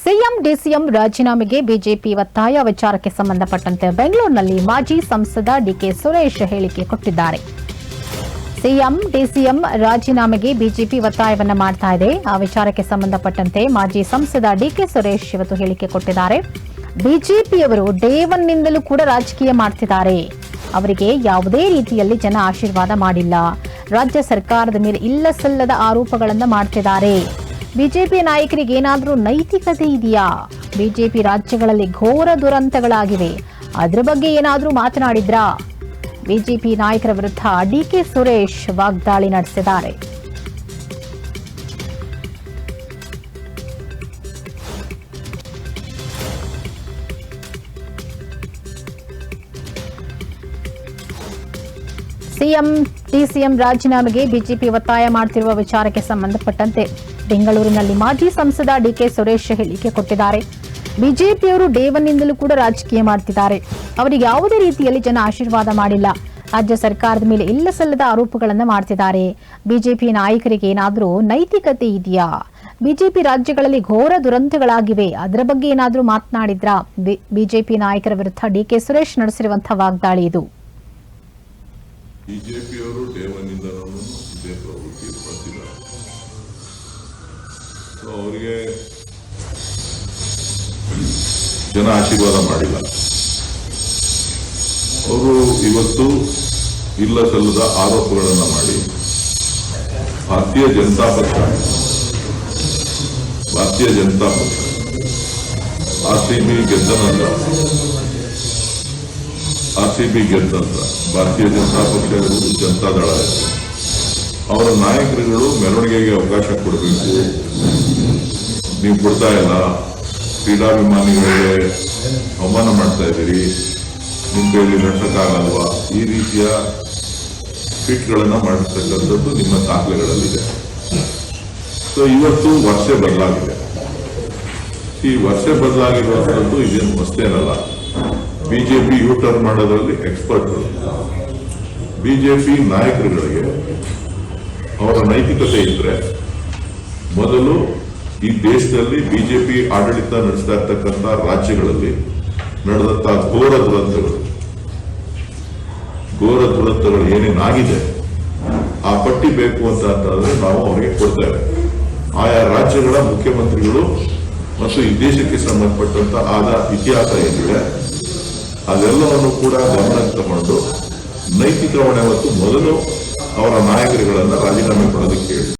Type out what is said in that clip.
CM DCM ರಾಜೀನಾಮೆಗೆ BJP ಒತ್ತಾಯ ವಿಚಾರಕ್ಕೆ ಸಂಬಂಧಪಟ್ಟಂತೆ ಬೆಂಗಳೂರಿನಲ್ಲಿ ಮಾಜಿ ಸಂಸದ ಡಿಕೆ ಸುರೇಶ್ ಹೇಳಿಕೆ ಕೊಟ್ಟಿದ್ದಾರೆ. ಸಿಎಂ ಡಿಸಿಎಂ ರಾಜೀನಾಮೆಗೆ ಬಿಜೆಪಿ ಒತ್ತಾಯವನ್ನ ಮಾಡ್ತಾ ಇದೆ. ಆ ವಿಚಾರಕ್ಕೆ ಸಂಬಂಧಪಟ್ಟಂತೆ ಮಾಜಿ ಸಂಸದ ಡಿಕೆ ಸುರೇಶ್ ಇವತ್ತು ಹೇಳಿಕೆ ಕೊಟ್ಟಿದ್ದಾರೆ. ಬಿಜೆಪಿಯವರು ಡೇ ಒನ್ ನಿಂದಲೂ ಕೂಡ ರಾಜಕೀಯ ಮಾಡ್ತಿದ್ದಾರೆ. ಅವರಿಗೆ ಯಾವುದೇ ರೀತಿಯಲ್ಲಿ ಜನ ಆಶೀರ್ವಾದ ಮಾಡಿಲ್ಲ. ರಾಜ್ಯ ಸರ್ಕಾರದ ಮೇಲೆ ಇಲ್ಲಸಲ್ಲದ ಆರೋಪಗಳನ್ನು ಮಾಡ್ತಿದ್ದಾರೆ. ಬಿಜೆಪಿ ನಾಯಕರಿಗೆ ಏನಾದರೂ ನೈತಿಕತೆ ಇದೆಯಾ? ಬಿಜೆಪಿ ರಾಜ್ಯಗಳಲ್ಲಿ ಘೋರ ದುರಂತಗಳಾಗಿವೆ. ಅದರ ಬಗ್ಗೆ ಏನಾದರೂ ಮಾತನಾಡಿದ್ರಾ? ಬಿಜೆಪಿ ನಾಯಕರ ವಿರುದ್ಧ ಡಿಕೆ ಸುರೇಶ್ ವಾಗ್ದಾಳಿ ನಡೆಸಿದ್ದಾರೆ. ಸಿಎಂ ಡಿಸಿಎಂ ರಾಜೀನಾಮೆಗೆ ಬಿಜೆಪಿ ಒತ್ತಾಯ ಮಾಡುತ್ತಿರುವ ವಿಚಾರಕ್ಕೆ ಸಂಬಂಧಪಟ್ಟಂತೆ ಬೆಂಗಳೂರಿನಲ್ಲಿ ಮಾಜಿ ಸಂಸದ ಡಿಕೆ ಸುರೇಶ್ ಹೇಳಿಕೆ ಕೊಟ್ಟಿದ್ದಾರೆ. ಬಿಜೆಪಿಯವರು ಡೇ ಒನ್ ನಿಂದಲೂ ಕೂಡ ರಾಜಕೀಯ ಮಾಡ್ತಿದ್ದಾರೆ. ಅವರಿಗೆ ಯಾವುದೇ ರೀತಿಯಲ್ಲಿ ಜನ ಆಶೀರ್ವಾದ ಮಾಡಿಲ್ಲ. ರಾಜ್ಯ ಸರ್ಕಾರದ ಮೇಲೆ ಇಲ್ಲಸಲ್ಲದ ಆರೋಪಗಳನ್ನು ಮಾಡ್ತಿದ್ದಾರೆ. ಬಿಜೆಪಿ ನಾಯಕರಿಗೆ ಏನಾದರೂ ನೈತಿಕತೆ ಇದೆಯಾ? ಬಿಜೆಪಿ ರಾಜ್ಯಗಳಲ್ಲಿ ಘೋರ ದುರಂತಗಳಾಗಿವೆ. ಅದರ ಬಗ್ಗೆ ಏನಾದರೂ ಮಾತನಾಡಿದ್ರಾ? ಬಿಜೆಪಿ ನಾಯಕರ ವಿರುದ್ಧ ಡಿಕೆ ಸುರೇಶ್ ನಡೆಸಿರುವಂತಹ ವಾಗ್ದಾಳಿ ಇದು. ಬಿಜೆಪಿಯವರು ಡೇ ಒನ್ ಇಂದ ಇದೇ ಪ್ರವೃತ್ತಿ ಬರ್ತಿದ್ದಾರೆ. ಅವರಿಗೆ ಜನ ಆಶೀರ್ವಾದ ಮಾಡಿಲ್ಲ. ಅವರು ಇವತ್ತು ಇಲ್ಲ ಸಲ್ಲದ ಆರೋಪಗಳನ್ನು ಮಾಡಿ ಭಾರತೀಯ ಜನತಾ ಪಕ್ಷ ಆರ್ಸಿಬಿ ಗೆದ್ದಂತ ಭಾರತೀಯ ಜನತಾ ಪಕ್ಷ ಇರುವುದು ಜನತಾದಳ ಅವರ ನಾಯಕರುಗಳು ಮೆರವಣಿಗೆಗೆ ಅವಕಾಶ ಕೊಡಬೇಕು. ನೀವು ಕೊಡ್ತಾ ಇಲ್ಲ, ಕ್ರೀಡಾಭಿಮಾನಿಗಳಿಗೆ ಅವಮಾನ ಮಾಡ್ತಾ ಇದ್ದೀರಿ, ನಿಮ್ಮ ಕೈಯಲ್ಲಿ ನಡೆಸಕ್ಕಾಗಲ್ವಾ? ಈ ರೀತಿಯ ಟ್ವೀಟ್ಗಳನ್ನು ಮಾಡಿರ್ತಕ್ಕಂಥದ್ದು ನಿಮ್ಮ ದಾಖಲೆಗಳಲ್ಲಿದೆ. ಸೊ ಇವತ್ತು ವರ್ಷ ಬದಲಾಗಿದೆ. ಈ ವರ್ಷ ಬದಲಾಗಿರುವಂಥದ್ದು ಇದೇನು ಹೊಸತೇನಲ್ಲ. ಬಿಜೆಪಿ ಯೂ ಟರ್ನ್ ಮಾಡೋದ್ರಲ್ಲಿ ಎಕ್ಸ್ಪರ್ಟ್ಗಳು. ಬಿಜೆಪಿ ನಾಯಕರುಗಳಿಗೆ ಅವರ ನೈತಿಕತೆ ಇದ್ರೆ ಮೊದಲು ಈ ದೇಶದಲ್ಲಿ ಬಿಜೆಪಿ ಆಡಳಿತ ನಡೆಸ್ತಾ ಇರ್ತಕ್ಕಂಥ ರಾಜ್ಯಗಳಲ್ಲಿ ನಡೆದಂತಹ ಘೋರ ದುರಂತಗಳು ಏನೇನಾಗಿದೆ ಆ ಪಟ್ಟಿ ಬೇಕು ಅಂತಂದ್ರೆ ನಾವು ಅವರಿಗೆ ಕೊಡ್ತೇವೆ. ಆಯಾ ರಾಜ್ಯಗಳ ಮುಖ್ಯಮಂತ್ರಿಗಳು ಮತ್ತು ಈ ದೇಶಕ್ಕೆ ಸಂಬಂಧಪಟ್ಟಂತ ಆದ ಇತಿಹಾಸ ಏನಿದೆ ಅದೆಲ್ಲವನ್ನು ಕೂಡ ಗಮನಕ್ಕೆ ತಗೊಂಡು ನೈತಿಕ ಹೊಣೆ ಹೊತ್ತು ಮೊದಲು ಅವರ ನಾಯಕರುಗಳನ್ನ ರಾಜೀನಾಮೆ ಕೊಡೋದಕ್ಕೆ ಹೇಳಿ.